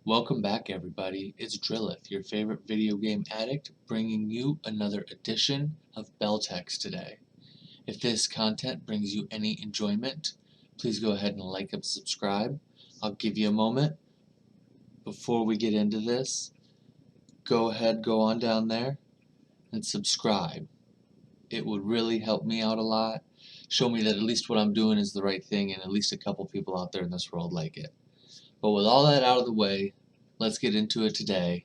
Welcome back, everybody. It's Drillith, your favorite video game addict, bringing you another edition of BELTEX today. If this content brings you any enjoyment, please go ahead and like and subscribe. I'll give you a moment. Before we get into this, go on down there and subscribe. It would really help me out a lot. Show me that at least what I'm doing is the right thing and at least a couple people out there in this world like it. But with all that out of the way, let's get into it today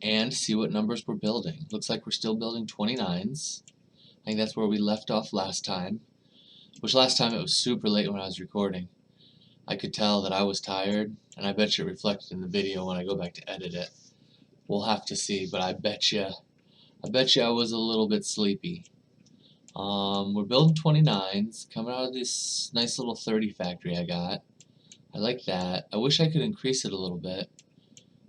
and see what numbers we're building. Looks like we're still building 29s. I think that's where we left off last time, which last time it was super late when I was recording. I could tell that I was tired, and I bet you it reflected in the video when I go back to edit it. We'll have to see, but I bet you I was a little bit sleepy. We're building 29s, coming out of this nice little 30 factory I got. I like that. I wish I could increase it a little bit,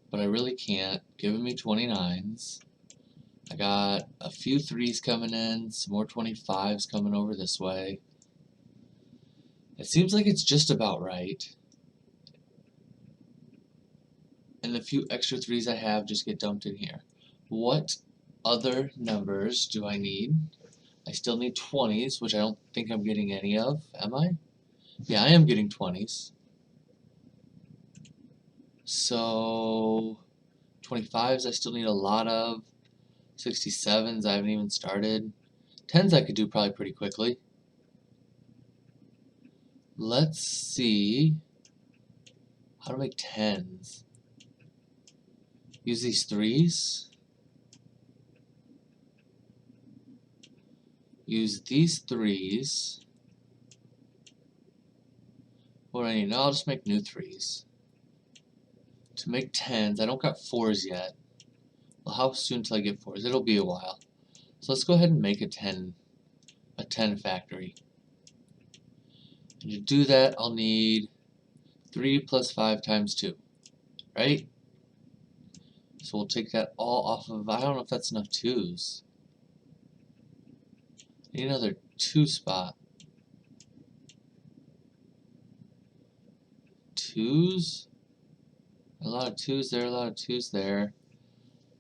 but I really can't. Giving me 29s. I got a few 3s coming in, some more 25s coming over this way. It seems like it's just about right. And the few extra 3s I have just get dumped in here. What other numbers do I need? I still need 20s, which I don't think I'm getting any of. Am I? Yeah, I am getting 20s. So 25s I still need a lot of. 67s I haven't even started. 10s I could do probably pretty quickly. Let's see how to make 10s. Use these 3s. Use these 3s. What do I need? No, I'll just make new 3s. To make 10s, I don't got 4s yet. Well, how soon till I get 4s? It'll be a while. So let's go ahead and make a 10 factory. And to do that, I'll need 3 plus 5 times 2, right? So we'll take that all off of, I don't know if that's enough 2s. I need another 2 spot. 2s? A lot of 2s there, a lot of 2s there.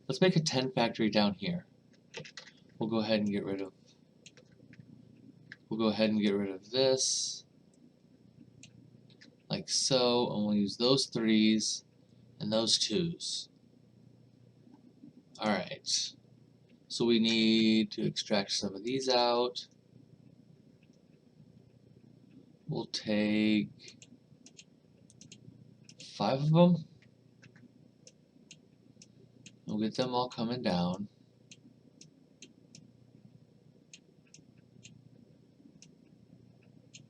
Let's make a 10 factory down here. We'll go ahead and get rid of this, like so, and we'll use those 3s and those 2s. Alright, so we need to extract some of these out. We'll take 5 of them. We'll get them all coming down.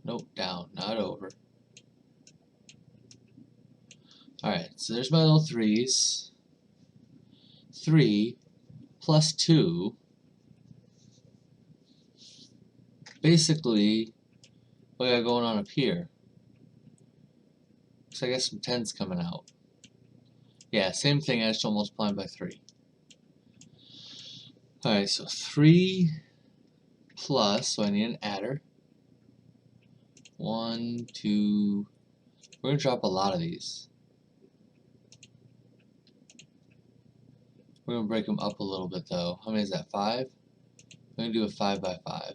Nope, down, not over. Alright, so there's my little 3s. 3 plus 2. Basically, what I got going on up here. So I got some 10s coming out. Yeah, same thing, I just don't multiply them by 3. Alright, so 3 plus, so I need an adder. 1, 2, we're going to drop a lot of these. We're going to break them up a little bit though. How many is that, 5? I'm going to do a 5 by 5.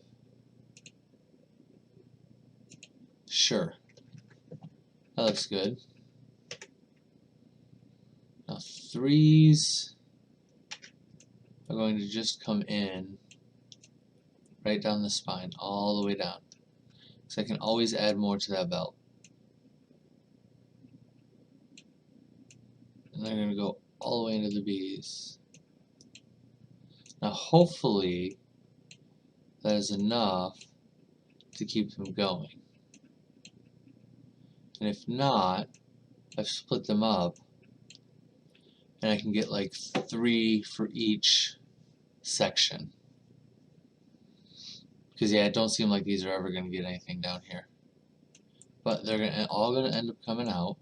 Sure. That looks good. Now 3s are going to just come in right down the spine, all the way down. So I can always add more to that belt. And they're going to go all the way into the B's. Now hopefully that is enough to keep them going. And if not, I've split them up and I can get like 3 for each section. Because yeah, it don't seem like these are ever going to get anything down here. But they're all going to end up coming out.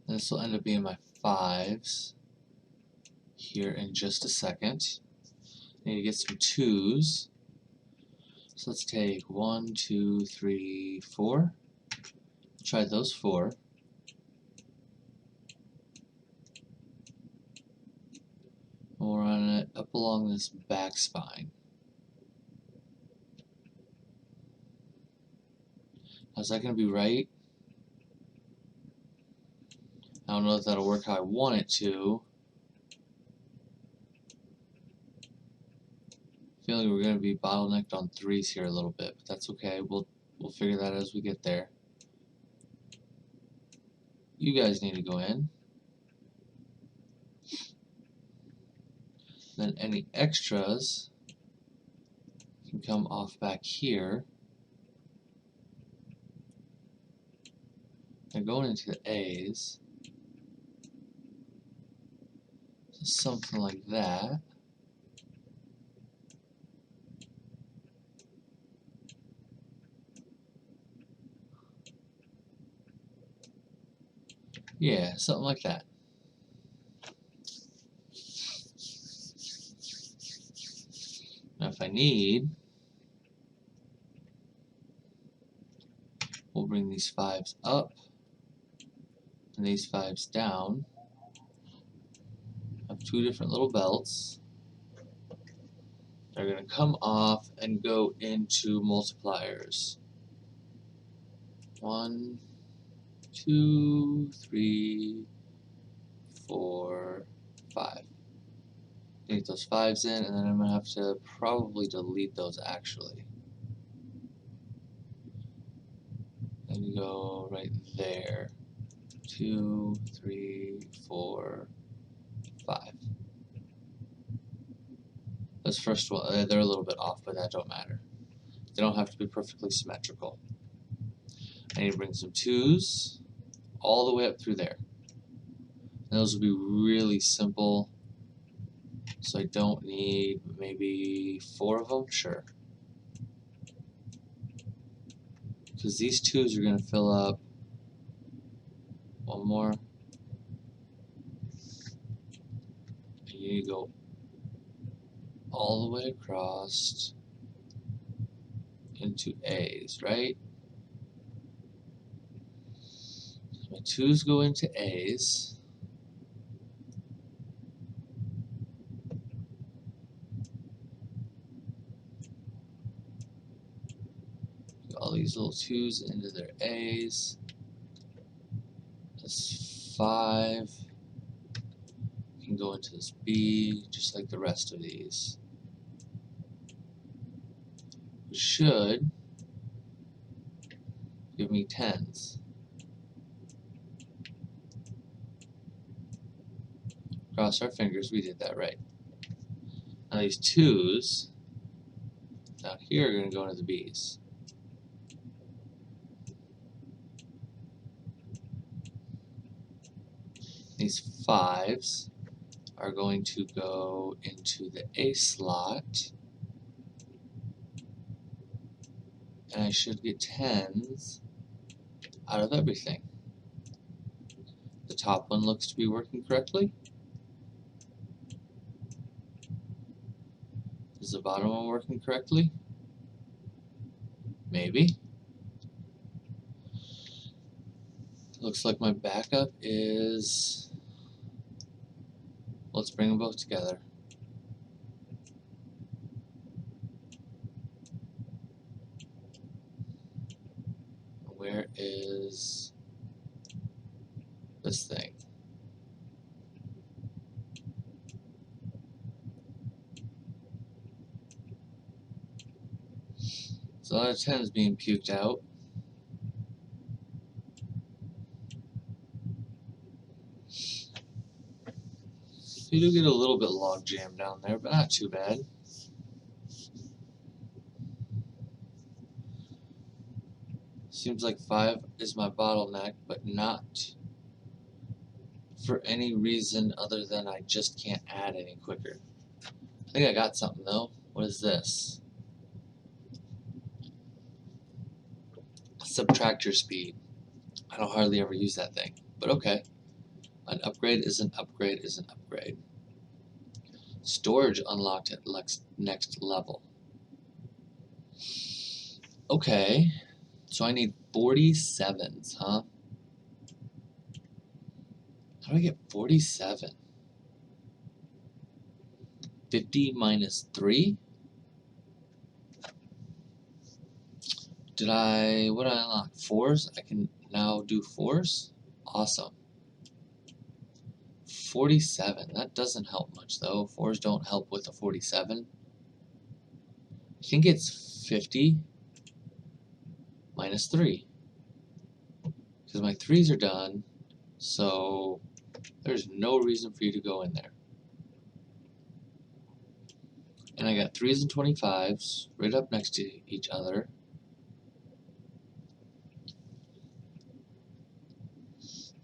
And this will end up being my 5s here in just a second. I need to get some 2s. So let's take 1, 2, 3, 4. Try those 4. And we'll run it up along this back spine. Now, is that going to be right? I don't know if that'll work how I want it to. Feeling we're going to be bottlenecked on 3s here a little bit, but that's okay. We'll figure that as we get there. You guys need to go in. Then any extras can come off back here. They're going into the A's. So something like that. Yeah, something like that. Now if I need, we'll bring these 5s up and these 5s down. Have 2 different little belts. They're going to come off and go into multipliers. 1, 2, 3, 4, 5. Get those 5s in, and then I'm going to have to probably delete those actually. And you go right there. 2, 3, 4, 5. This first one, they're a little bit off, but that don't matter. They don't have to be perfectly symmetrical. I need to bring some 2s all the way up through there. And those will be really simple. So I don't need maybe 4 of them? Sure. Because these 2s are going to fill up. One more. And you need to go all the way across into A's, right? So my 2s go into A's. All these little 2s into their A's. This 5 can go into this B, just like the rest of these. Which should give me 10s. Cross our fingers, we did that right. Now these 2s down here are going to go into the B's. These 5s are going to go into the A slot. And I should get 10s out of everything. The top one looks to be working correctly. Is the bottom one working correctly? Maybe. Looks like my backup is... Let's bring them both together. Where is this thing? So a lot of 10s being puked out. You do get a little bit log jam down there, but not too bad. Seems like 5 is my bottleneck, but not for any reason other than I just can't add any quicker. I think I got something though. What is this? Subtractor speed. I don't hardly ever use that thing, but okay. An upgrade is an upgrade is an upgrade. Storage unlocked at next level. Okay, so I need 47s, huh? How do I get 47? 50 minus 3? What did I unlock? 4s? I can now do 4s? Awesome. 47, that doesn't help much though. 4s don't help with a 47. I think it's 50 minus 3. Because my 3s are done, so there's no reason for you to go in there. And I got 3s and 25s right up next to each other.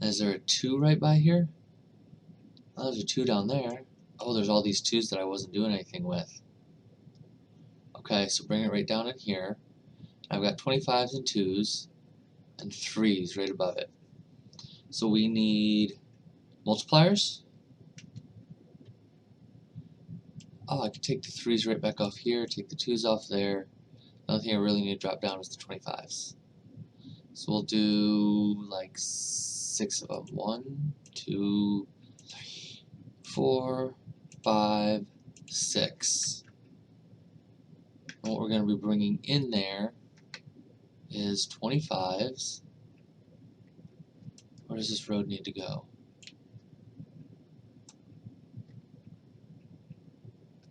Is there a 2 right by here? Oh, there's a 2 down there. Oh, there's all these 2s that I wasn't doing anything with. Okay, so bring it right down in here. I've got 25s and 2s and 3s right above it. So we need multipliers. Oh, I could take the 3s right back off here, take the 2s off there. The only thing I really need to drop down is the 25s. So we'll do like 6 of them. 1, 2, 3, 4, 5, 6. And what we're going to be bringing in there is 25s. Where does this road need to go?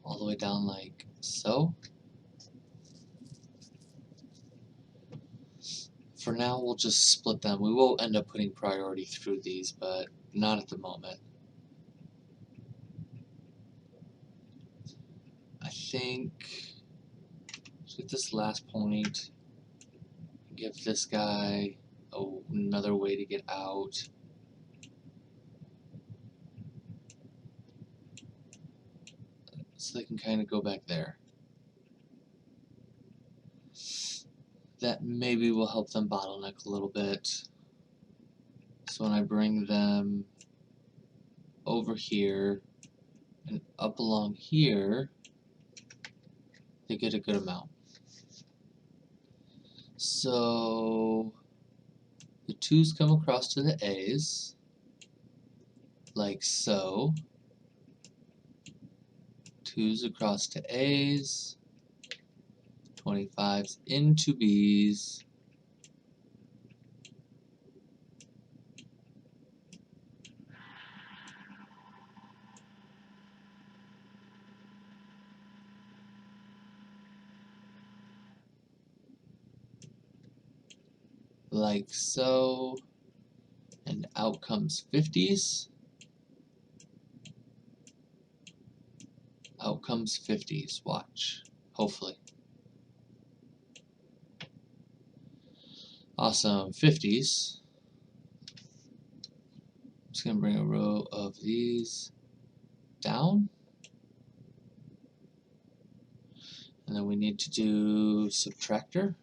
All the way down like so. For now, we'll just split them. We will end up putting priority through these, but not at the moment. I think let's get this last point. Give this guy another way to get out. So they can kind of go back there. That maybe will help them bottleneck a little bit. So when I bring them over here and up along here, they get a good amount. So the 2s come across to the A's, like so. 2s across to A's, 25s into B's, like so, and out comes 50s, out comes 50s, watch, hopefully. Awesome, 50s. I'm just going to bring a row of these down. And then we need to do subtractor.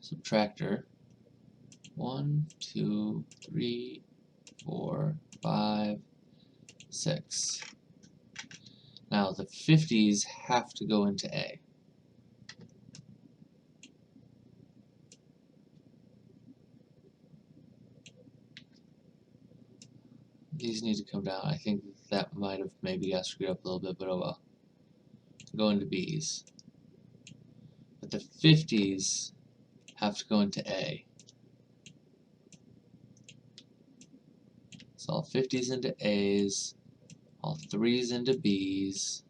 Subtractor. 1, 2, 3, 4, 5, 6. Now the 50s have to go into A. These need to come down. I think that might have maybe got screwed up a little bit, but oh well. Go into B's. But the 50s have to go into A. So all 50s into A's, all 3s into B's,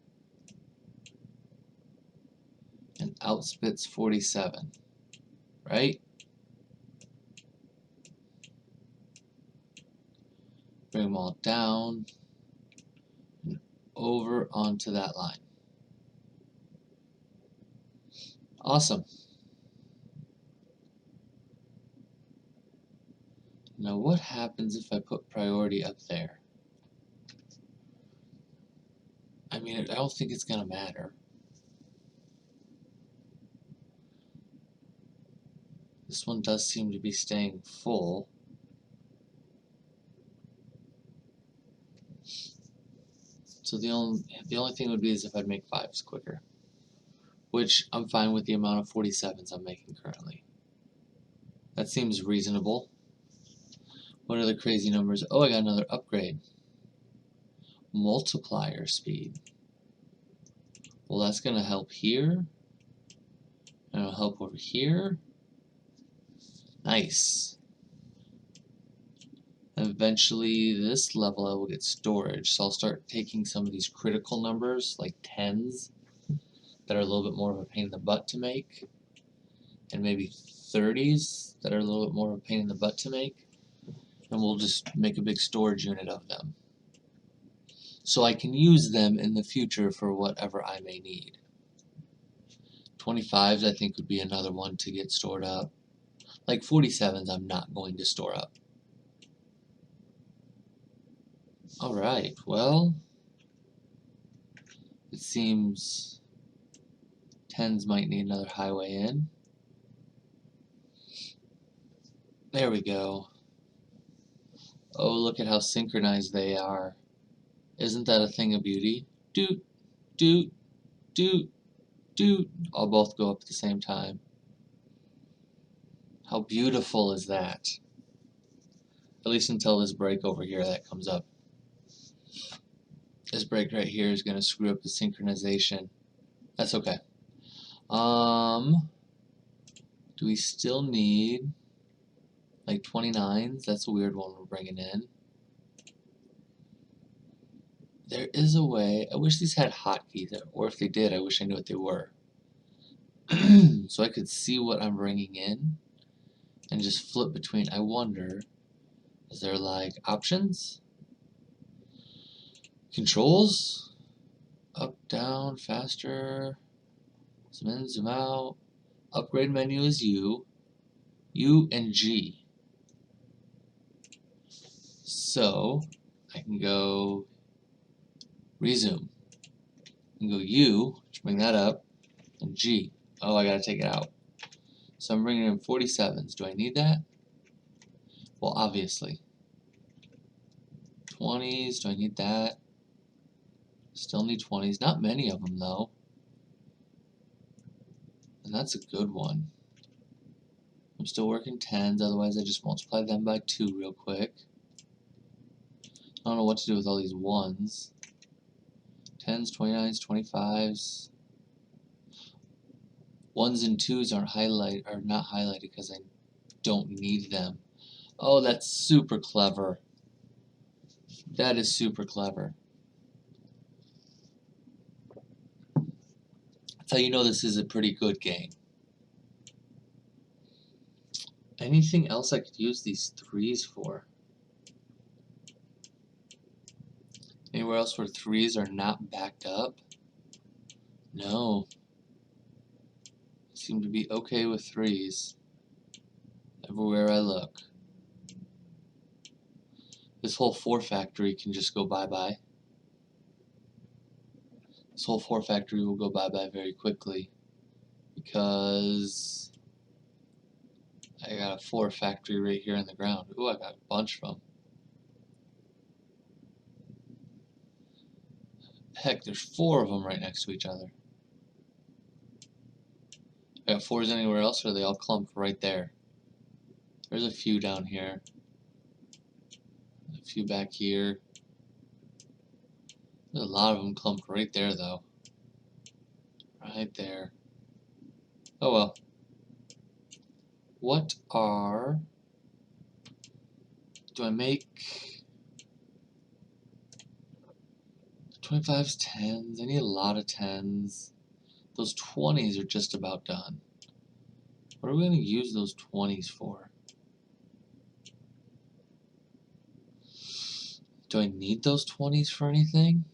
and out spits 47, right? Bring them all down and over onto that line. Awesome. Now what happens if I put priority up there? I mean, I don't think it's gonna matter. This one does seem to be staying full. So the only thing would be is if I'd make 5s quicker. which I'm fine with the amount of 47s I'm making currently. That seems reasonable. What are the crazy numbers? Oh, I got another upgrade. Multiplier speed. Well, that's going to help here. And it'll help over here. Nice. Eventually, this level I will get storage, so I'll start taking some of these critical numbers, like 10s, that are a little bit more of a pain in the butt to make, and maybe 30s that are a little bit more of a pain in the butt to make, and we'll just make a big storage unit of them, so I can use them in the future for whatever I may need. 25s I think would be another one to get stored up. Like 47s I'm not going to store up. Alright, well, it seems 10s might need another highway in. There we go. Oh, look at how synchronized they are. Isn't that a thing of beauty? Doot, doot, doot, doot. I'll both go up at the same time. How beautiful is that? At least until this break over here that comes up. This break right here is going to screw up the synchronization. That's okay. Do we still need like 29s? That's a weird one we're bringing in. There is a way. I wish these had hotkeys, or if they did, I wish I knew what they were. So I could see what I'm bringing in and just flip between. I wonder, is there like options? Controls? Up, down, faster, zoom in, zoom out. Upgrade menu is U, and G. So I can go resume. I can go U, which bring that up, and G. Oh, I gotta take it out. So I'm bringing in 47s. Do I need that? Well, obviously. 20s, do I need that? Still need 20s. Not many of them, though. And that's a good one. I'm still working 10s, otherwise I just multiply them by 2 real quick. I don't know what to do with all these 1s. 10s, 29s, 25s. 1s and 2s are not highlighted because I don't need them. Oh, that's super clever. That is super clever. That's how you know this is a pretty good game. Anything else I could use these 3s for? Anywhere else where 3s are not backed up? No. I seem to be okay with 3s. Everywhere I look. This whole 4 factory can just go bye-bye. This whole 4 factory will go bye-bye very quickly. Because I got a 4 factory right here in the ground. Ooh, I got a bunch of them. Heck, there's 4 of them right next to each other. I got 4s anywhere else, or are they all clumped right there? There's a few down here. A few back here. There's a lot of them clumped right there, though. Right there. Oh well. What are... Do I make... 25s, 10s? I need a lot of 10s. Those 20s are just about done. What are we going to use those 20s for? Do I need those 20s for anything?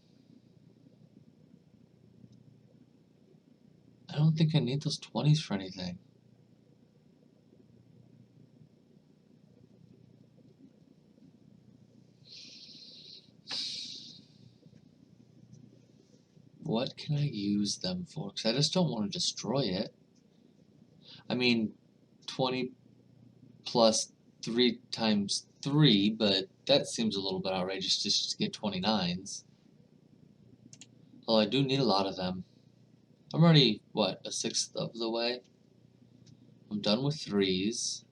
I don't think I need those 20s for anything. What can I use them for? Because I just don't want to destroy it. I mean, 20 plus 3 times 3, but that seems a little bit outrageous just to get 29s. Well, I do need a lot of them. I'm already, what, a sixth of the way? I'm done with threes.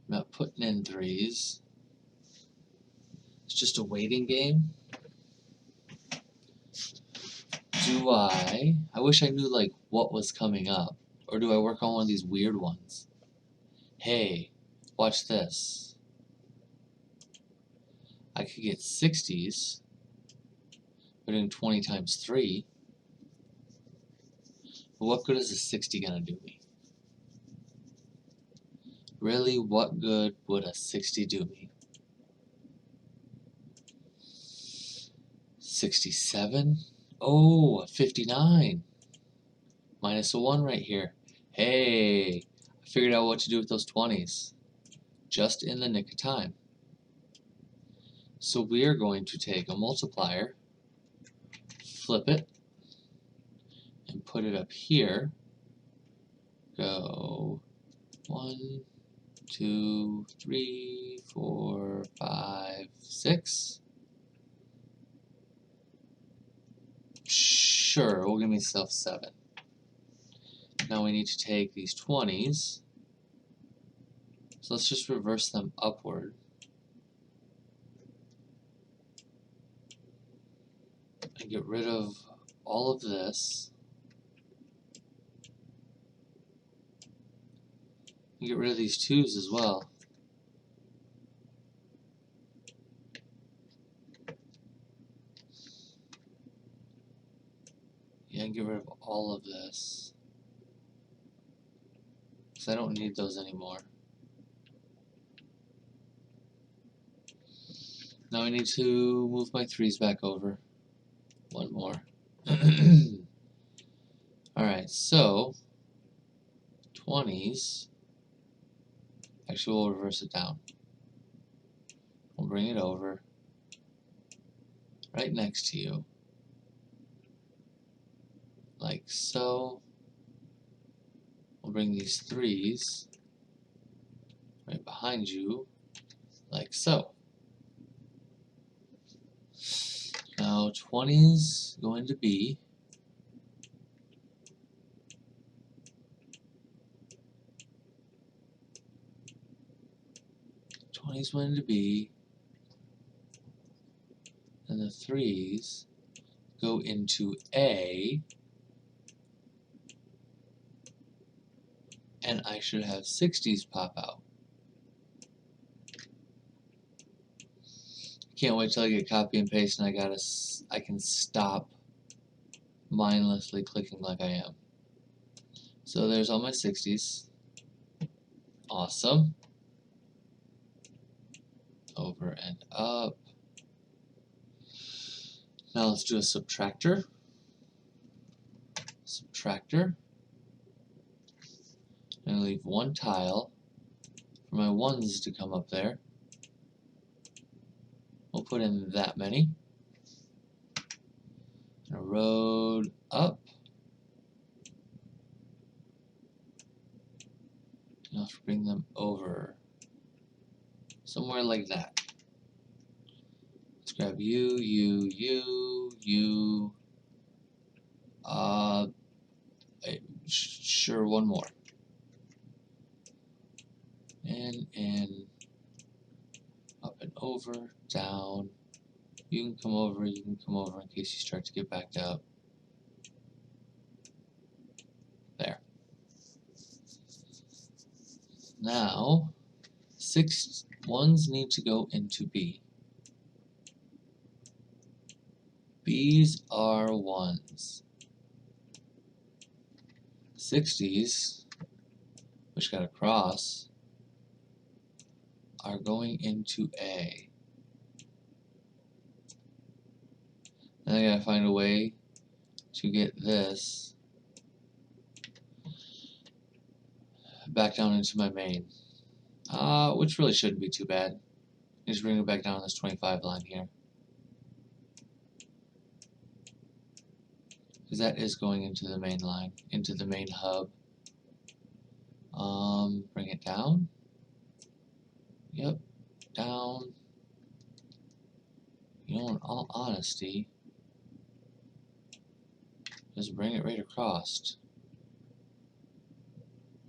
I'm not putting in threes. It's just a waiting game. Do I wish I knew like what was coming up. Or do I work on one of these weird ones? Hey, watch this. I could get 60s. We're doing 20 times 3. But what good is a 60 gonna do me? Really, what good would a 60 do me? 67? Oh, 59. Minus a 1 right here. Hey, I figured out what to do with those 20s. Just in the nick of time. So we are going to take a multiplier, flip it, and put it up here. Go 1, 2, 3, 4, 5, 6. Sure, we'll give myself 7. Now we need to take these 20s. So let's just reverse them upward. And get rid of all of this. And get rid of these 2s as well. Yeah, and get rid of all of this. Because I don't need those anymore. Now I need to move my 3s back over. One more. Alright, so 20s. Actually, we'll reverse it down. We'll bring it over right next to you. Like so. We'll bring these 3s right behind you, like so. Now 20s go into B. 20s went into B. And the 3s go into A. And I should have 60s pop out. Can't wait till I get copy and paste and I can stop mindlessly clicking like I am. So there's all my 60s. Awesome. Over and up. Now let's do a subtractor. Subtractor. I'm going to leave one tile for my 1s to come up there. We'll put in that many. And a road up. Now let's bring them over. Somewhere like that. Let's grab you, you, you, you. Sure, one more. In, up and over, down. You can come over in case you start to get backed up. There. Now, 6 1s need to go into B. B's are 1s. 60s, which got a cross, are going into A. And I gotta find a way to get this back down into my main. Which really shouldn't be too bad. Just bring it back down on this 25 line here. Because that is going into the main line, into the main hub. Bring it down. Yep, down. You know, in all honesty, Just bring it right across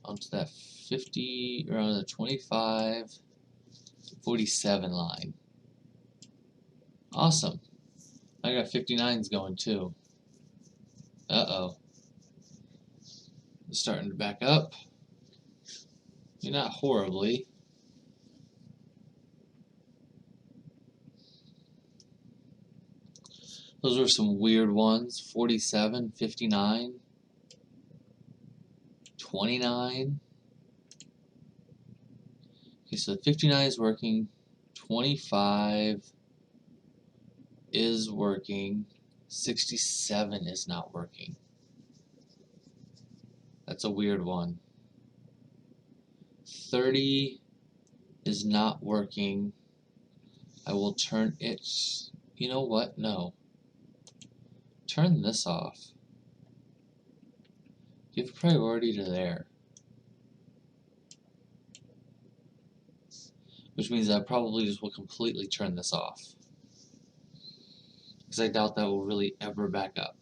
onto that 50 or on the 25, 47 line. Awesome. I got 59s going too. Uh-oh. It's starting to back up. You're not horribly. Those were some weird ones. 47, 59, 29. Okay, so 59 is working. 25 is working. 67 is not working. That's a weird one. 30 is not working. I will turn it. You know what? No. Turn this off. Give priority to there. Which means I probably just will completely turn this off. Because I doubt that will really ever back up.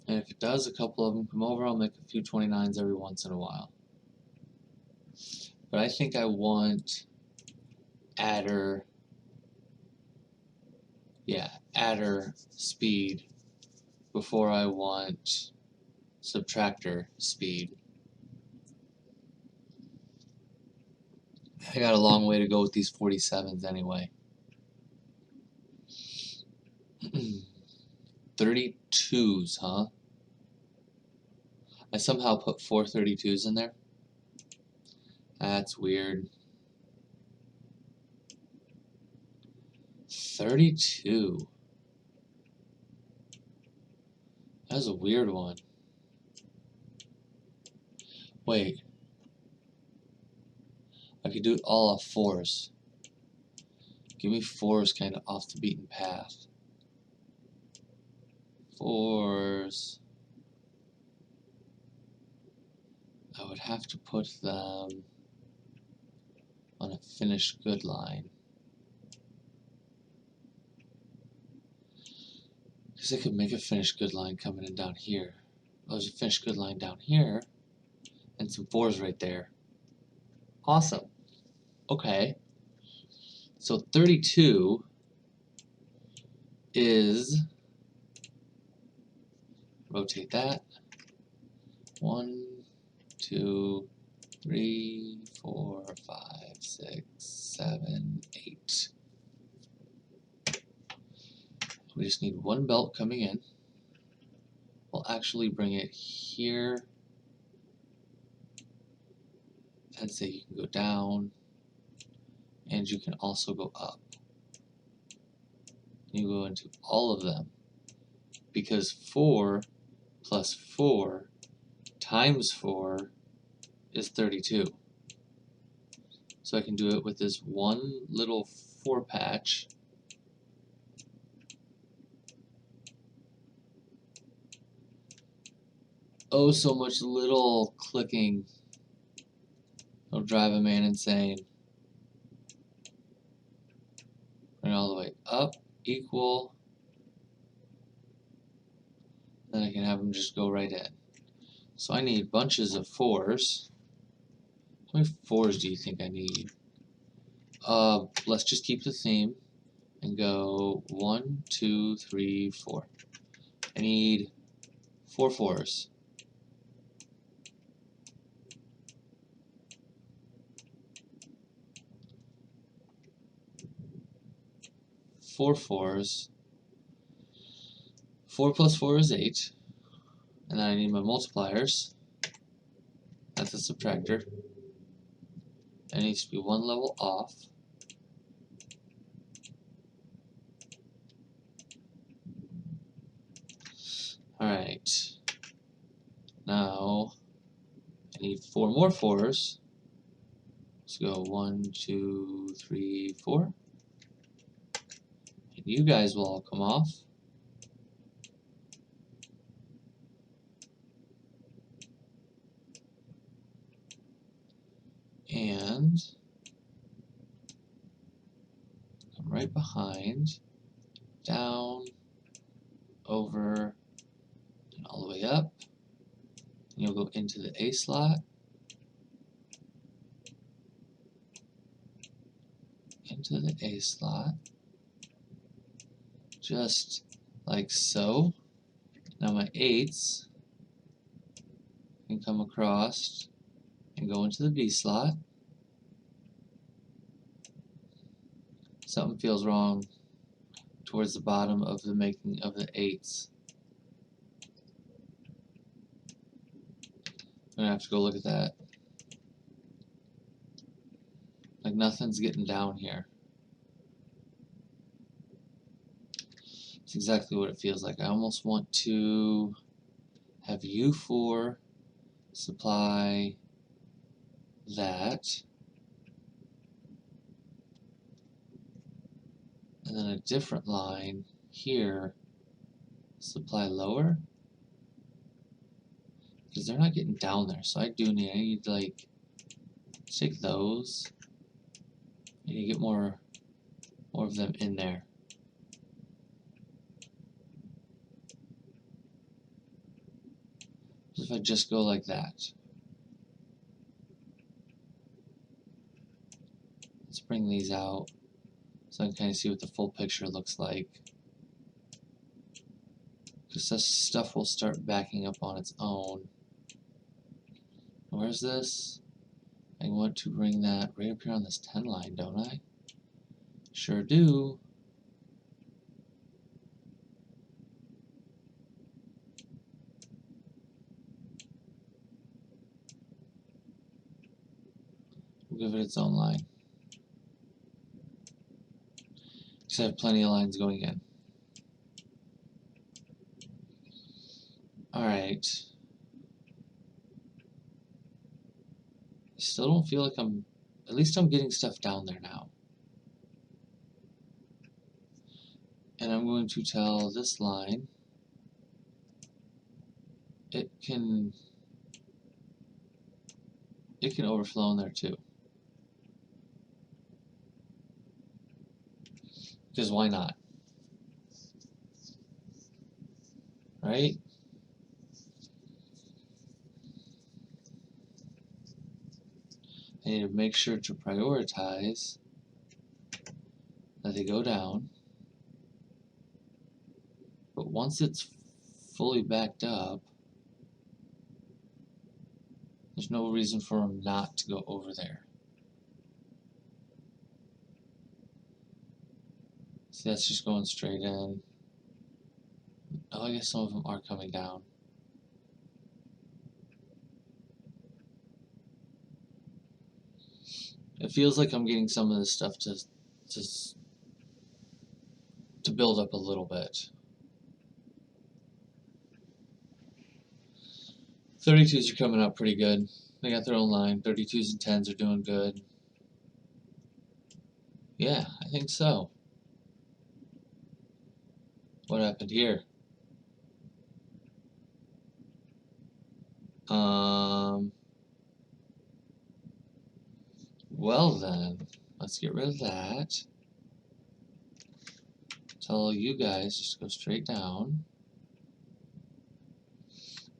And if it does, a couple of them come over, I'll make a few 29s every once in a while. But I think I want adder, adder speed before I want subtractor speed. I got a long way to go with these 47s anyway. 32s, huh? I somehow put 4 32s in there. That's weird. 32. That's a weird one. Wait. I could do it all off 4s. Give me 4s kind of off the beaten path. 4s. I would have to put them on a finished good line. Because I could make a finished good line coming in down here. Oh, there's a finished good line down here. And some 4s right there. Awesome. Okay. So 32 is, rotate that. 1, 2, 3, 4, 5, 6, 7, 8. We just need one belt coming in. We'll actually bring it here and say you can go down and you can also go up. You go into all of them because 4 plus 4 times 4 is 32. So I can do it with this one little 4 patch. Oh, so much little clicking. It'll drive a man insane. Bring it all the way up, equal. Then I can have them just go right in. So I need bunches of 4s. How many 4s do you think I need? Let's just keep the theme and go 1, 2, 3, 4. I need 4 4s. 4 4s. 4 plus 4 is 8. And then I need my multipliers. That's a subtractor. It needs to be one level off. Alright. Now I need 4 more 4s. Let's go 1, 2, 3, 4. And you guys will all come off. And come right down, over, and all the way up. And you'll go into the A slot, into the A slot, just like so. Now my 8s can come across and go into the B slot. Something feels wrong towards the bottom of the making of the 8s. I'm gonna have to go look at that. Like nothing's getting down here. It's exactly what it feels like. I almost want to have U4 supply that, and then a different line here supply lower, because they're not getting down there. So I need like take those. I need to get more of them in there. So if I just go like that. Let's bring these out so I can kind of see what the full picture looks like. Because this stuff will start backing up on its own. Where's this? I want to bring that right up here on this 10 line, don't I? Sure do. We'll give it its own line. Because I have plenty of lines going in. Alright. I still don't feel like at least I'm getting stuff down there now. And I'm going to tell this line it can overflow in there too. Because why not? Right? I need to make sure to prioritize that they go down. But once it's fully backed up, there's no reason for them not to go over there. See, that's just going straight in. Oh, I guess some of them are coming down. It feels like I'm getting some of this stuff to build up a little bit. 32s are coming up pretty good. They got their own line. 32s and 10s are doing good. Yeah, I think so. What happened here? Well then, let's get rid of that. Tell you guys just go straight down.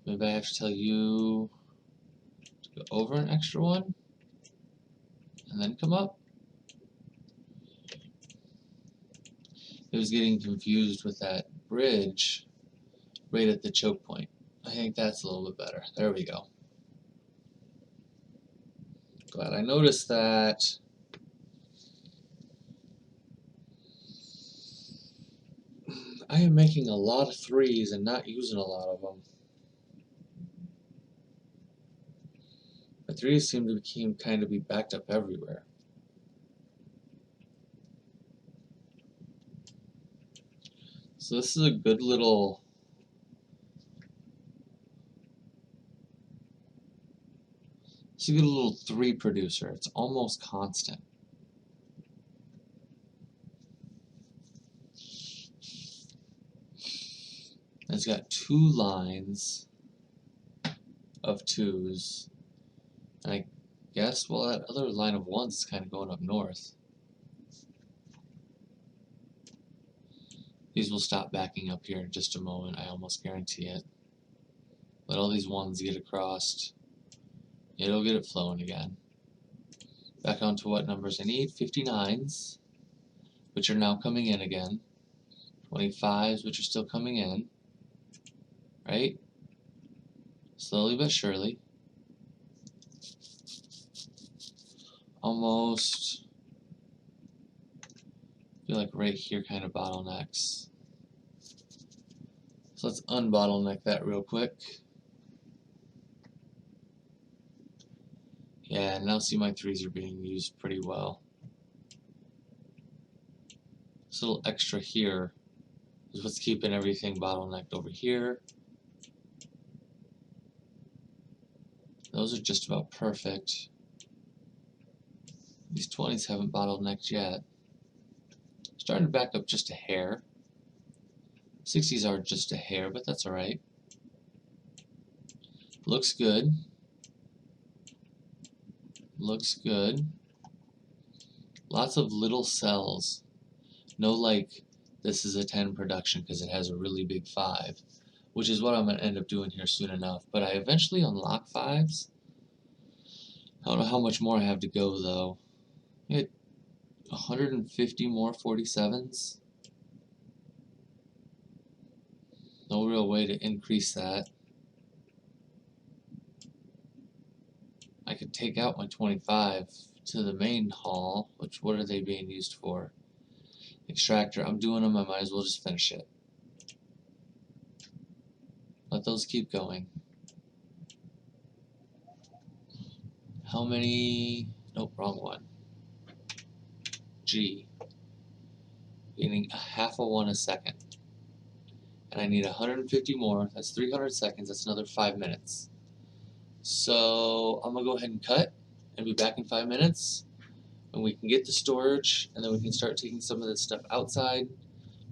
Maybe I have to tell you to go over an extra one and then come up. It was getting confused with that bridge right at the choke point. I think that's a little bit better. There we go. Glad I noticed that. I am making a lot of 3s and not using a lot of them. The 3s seem to kind of be backed up everywhere. So this is a good little It's a good little 3 producer. It's almost constant. It's got 2 lines of 2s. And I guess, well, that other line of 1s is kind of going up north. These will stop backing up here in just a moment, I almost guarantee it. Let all these ones get across. It'll get it flowing again. Back onto what numbers I need. 59s, which are now coming in again. 25s, which are still coming in. Right? Slowly but surely. Almost feel like right here kind of bottlenecks. So let's unbottleneck that real quick. Yeah, now see my 3s are being used pretty well. This little extra here is what's keeping everything bottlenecked over here. Those are just about perfect. These 20s haven't bottlenecked yet. Starting to back up just a hair. 60s are just a hair, but that's alright. Looks good. Looks good. Lots of little cells. No like this is a 10 production because it has a really big 5, which is what I'm going to end up doing here soon enough. But I eventually unlock 5s. I don't know how much more I have to go though. I had 150 more 47s. No real way to increase that. I could take out my 25 to the main hall, which what are they being used for? Extractor. I'm doing them, I might as well just finish it. Let those keep going. How many? Nope, wrong one. G. Gaining a half a 1 a second. And I need 150 more. That's 300 seconds. That's another 5 minutes. So I'm going to go ahead and cut and be back in 5 minutes. And we can get the storage, and then we can start taking some of this stuff outside.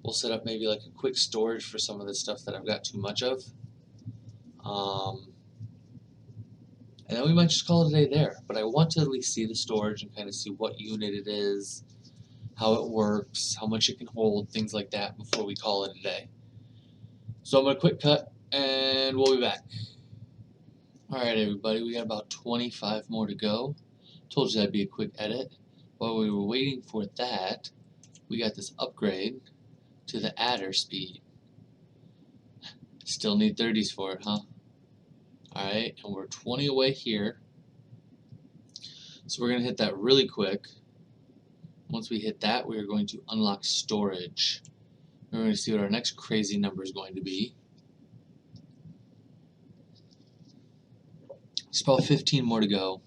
We'll set up maybe like a quick storage for some of this stuff that I've got too much of. And then we might just call it a day there. But I want to at least see the storage and kind of see what unit it is, how it works, how much it can hold, things like that before we call it a day. So I'm going to quick cut, and we'll be back. Alright everybody, we got about 25 more to go. Told you that'd be a quick edit. While we were waiting for that, we got this upgrade to the adder speed. Still need 30s for it, huh? Alright, and we're 20 away here. So we're going to hit that really quick. Once we hit that, we are going to unlock storage. We're going to see what our next crazy number is going to be. It's about 15 more to go.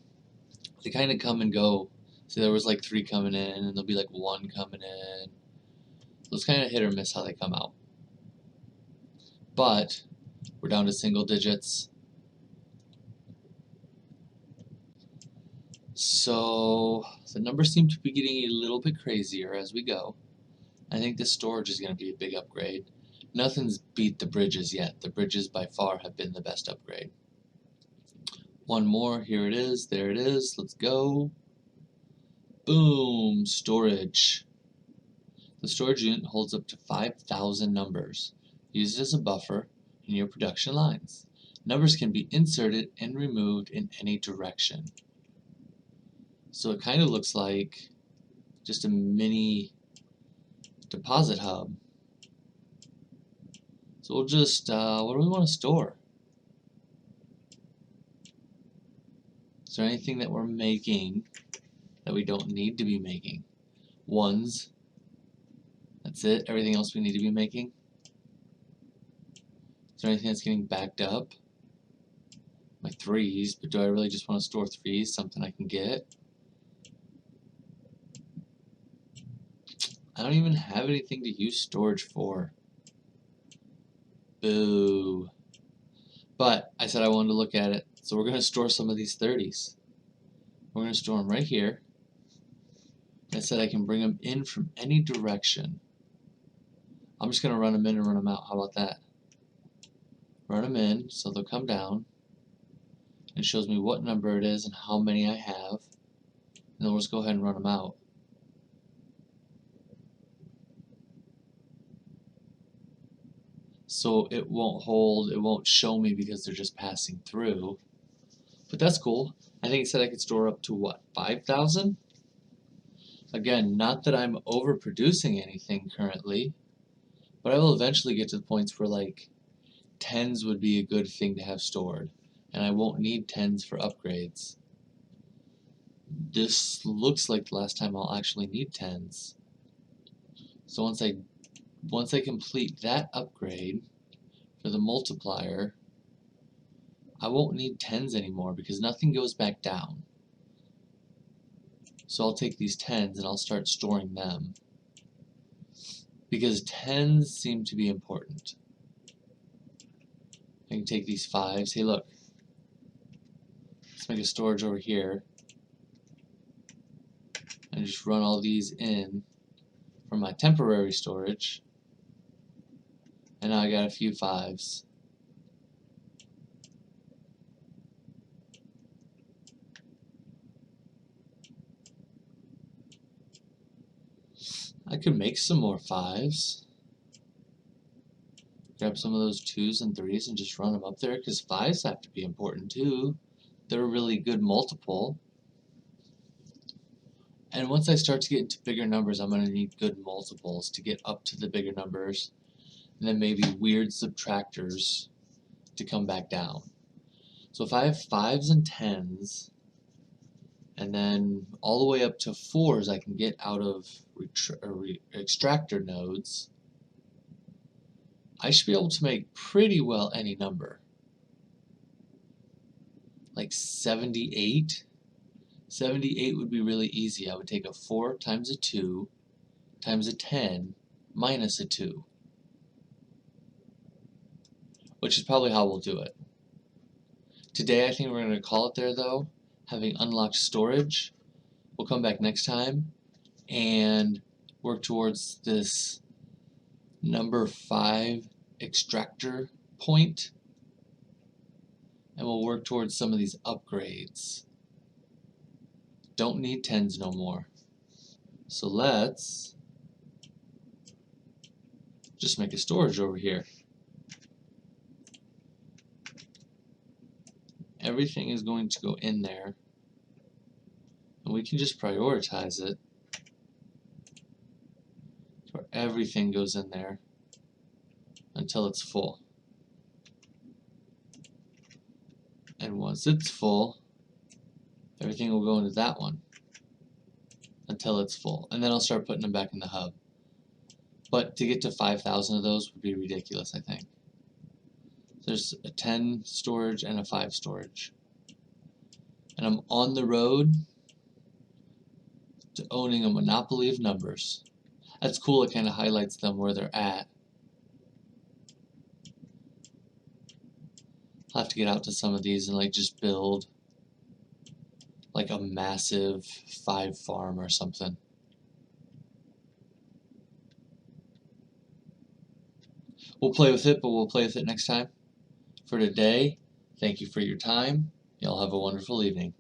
They kind of come and go. So there was like 3 coming in, and there'll be like 1 coming in. So it's kind of hit or miss how they come out. But we're down to single digits. So the numbers seem to be getting a little bit crazier as we go. I think the storage is going to be a big upgrade. Nothing's beat the bridges yet. The bridges by far have been the best upgrade. One more, here it is, there it is, let's go. Boom, storage. The storage unit holds up to 5,000 numbers. Use it as a buffer in your production lines. Numbers can be inserted and removed in any direction. So it kind of looks like just a mini deposit hub. So we'll just, what do we want to store? Is there anything that we're making that we don't need to be making? 1s. That's it. Everything else we need to be making. Is there anything that's getting backed up? My 3s, but do I really just want to store 3s? Something I can get? I don't even have anything to use storage for. Boo. But I said I wanted to look at it, so we're going to store some of these 30s. We're going to store them right here. I said I can bring them in from any direction. I'm just going to run them in and run them out. How about that? Run them in, so they'll come down. It shows me what number it is and how many I have. And then we'll just go ahead and run them out. so it won't show me because they're just passing through. But that's cool. I think it said I could store up to what, 5,000? Again, not that I'm overproducing anything currently, but I will eventually get to the points where like tens would be a good thing to have stored, and I won't need tens for upgrades. This looks like the last time I'll actually need tens. So once I complete that upgrade for the multiplier, I won't need tens anymore because nothing goes back down. So I'll take these tens and I'll start storing them, because tens seem to be important. I can take these fives. Hey, look. Let's make a storage over here and just run all these in for my temporary storage. And now I got a few fives. I could make some more fives. Grab some of those twos and threes and just run them up there, because fives have to be important too. They're a really good multiple. And once I start to get into bigger numbers, I'm going to need good multiples to get up to the bigger numbers, and then maybe weird subtractors to come back down. So if I have fives and tens, and then all the way up to fours I can get out of extractor nodes, I should be able to make pretty well any number. Like 78. 78 would be really easy. I would take a 4 times a 2 times a 10 minus a 2. Which is probably how we'll do it. Today I think we're going to call it there though, having unlocked storage. We'll come back next time and work towards this number 5 extractor point, and we'll work towards some of these upgrades. Don't need tens no more. So let's just make a storage over here. Everything is going to go in there, and we can just prioritize it where everything goes in there until it's full. And once it's full, everything will go into that one until it's full. And then I'll start putting them back in the hub. But to get to 5,000 of those would be ridiculous, I think. There's a 10 storage and a 5 storage. And I'm on the road to owning a monopoly of numbers. That's cool, it kind of highlights them where they're at. I'll have to get out to some of these and like just build like a massive 5 farm or something. We'll play with it, but we'll play with it next time. For today, thank you for your time. Y'all have a wonderful evening.